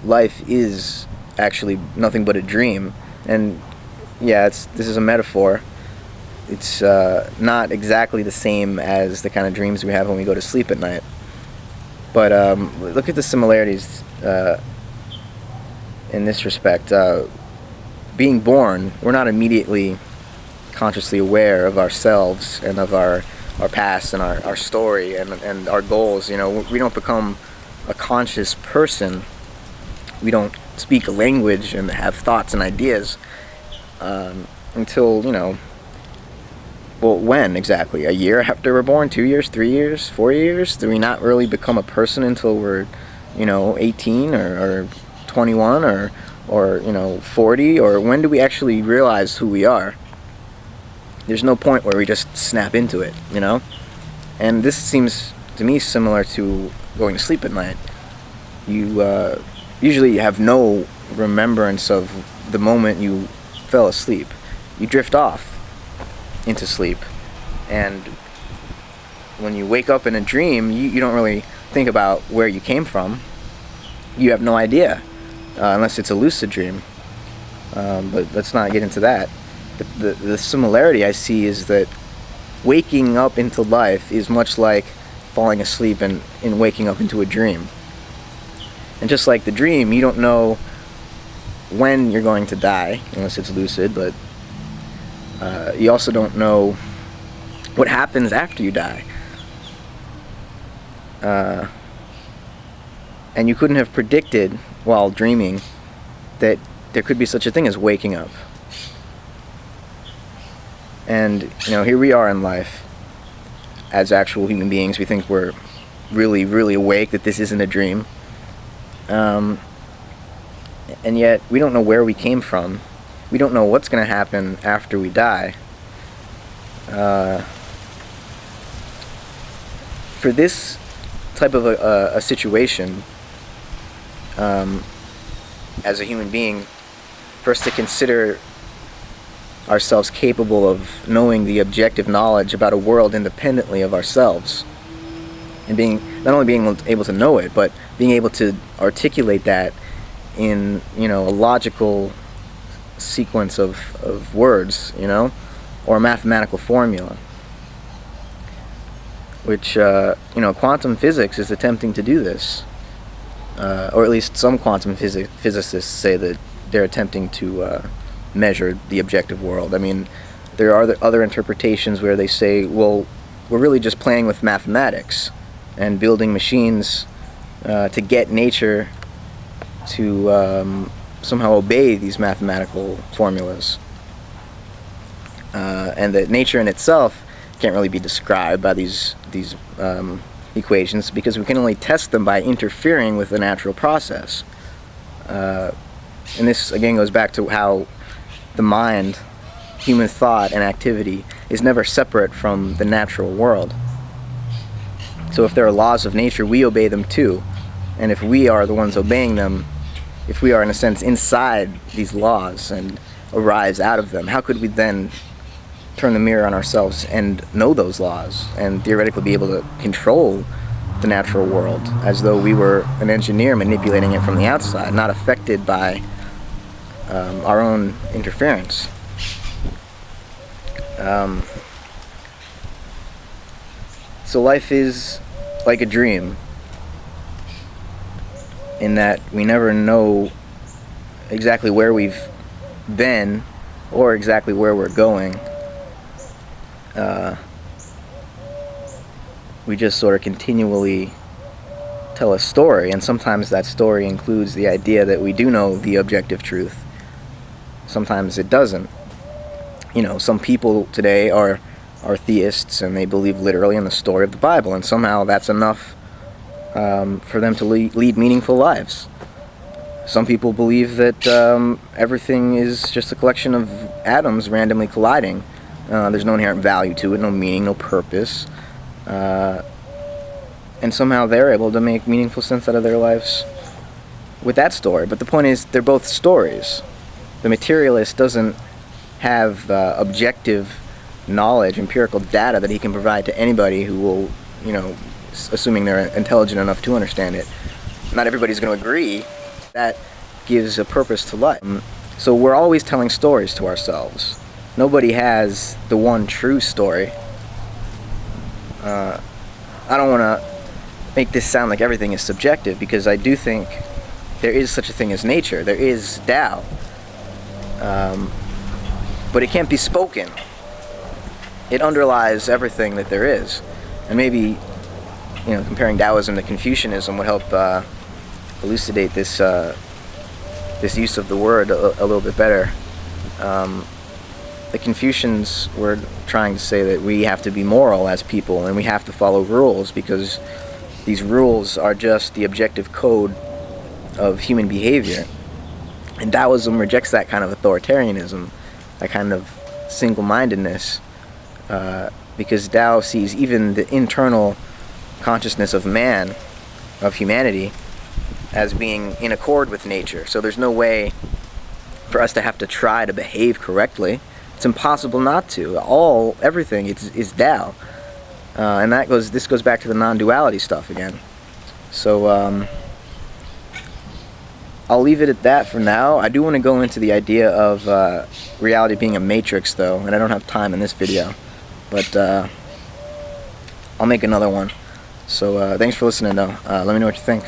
life is actually nothing but a dream. And yeah, this is a metaphor. It's not exactly the same as the kind of dreams we have when we go to sleep at night. But look at the similarities in this respect. Being born, we're not immediately consciously aware of ourselves and of our past and our story and our goals. You know, we don't become a conscious person. We don't speak a language and have thoughts and ideas until, you know, well, when exactly? A year after we're born? 2 years? 3 years? 4 years? Do we not really become a person until we're, you know, 18 or 21 or you know, 40? Or when do we actually realize who we are? There's no point where we just snap into it, you know? And this seems to me similar to going to sleep at night. You usually have no remembrance of the moment you fell asleep. You drift off into sleep, and when you wake up in a dream, you don't really think about where you came from. You have no idea, unless it's a lucid dream. But let's not get into that. The similarity I see is that waking up into life is much like falling asleep and waking up into a dream. And just like the dream, you don't know when you're going to die, unless it's lucid, but you also don't know what happens after you die. And you couldn't have predicted while dreaming that there could be such a thing as waking up. And, you know, here we are in life as actual human beings. We think we're really, really awake, that this isn't a dream. And yet we don't know where we came from. We don't know what's going to happen after we die. For this type of a situation, as a human being, for us to consider ourselves capable of knowing the objective knowledge about a world independently of ourselves, and not only being able to know it, but being able to articulate that in, you know, a logical sequence of words, you know, or a mathematical formula, which you know, quantum physics is attempting to do this, or at least some quantum physicists say that they're attempting to measure the objective world. I mean, there are other interpretations where they say, well, we're really just playing with mathematics and building machines to get nature to somehow obey these mathematical formulas, and that nature in itself can't really be described by these equations, because we can only test them by interfering with the natural process. And this again goes back to how the mind, human thought and activity, is never separate from the natural world. So if there are laws of nature, we obey them too. And if we are the ones obeying them, if we are in a sense inside these laws and arise out of them, how could we then turn the mirror on ourselves and know those laws and theoretically be able to control the natural world as though we were an engineer manipulating it from the outside, not affected by our own interference? So life is like a dream, in that we never know exactly where we've been or exactly where we're going. We just sort of continually tell a story, and sometimes that story includes the idea that we do know the objective truth. Sometimes it doesn't. You know, some people today are theists, and they believe literally in the story of the Bible, and somehow that's enough for them to lead meaningful lives. Some people believe that everything is just a collection of atoms randomly colliding. There's no inherent value to it, no meaning, no purpose. And somehow they're able to make meaningful sense out of their lives with that story. But the point is, they're both stories. The materialist doesn't have objective knowledge, empirical data that he can provide to anybody who will, you know, assuming they're intelligent enough to understand it. Not everybody's going to agree That gives a purpose to life. So we're always telling stories to ourselves. Nobody has the one true story. I don't want to make this sound like everything is subjective, because I do think there is such a thing as nature. There is Tao. But it can't be spoken. It underlies everything that there is. And maybe, comparing Taoism to Confucianism would help elucidate this use of the word a little bit better. The Confucians were trying to say that we have to be moral as people, and we have to follow rules, because these rules are just the objective code of human behavior. And Taoism rejects that kind of authoritarianism, that kind of single-mindedness, because Tao sees even the internal consciousness of man, of humanity, as being in accord with nature. So there's no way for us to have to try to behave correctly. It's impossible not to. Everything is Tao. And this goes back to the non-duality stuff again. So I'll leave it at that for now. I do want to go into the idea of reality being a matrix, though, and I don't have time in this video. But I'll make another one. So thanks for listening, though. Let me know what you think.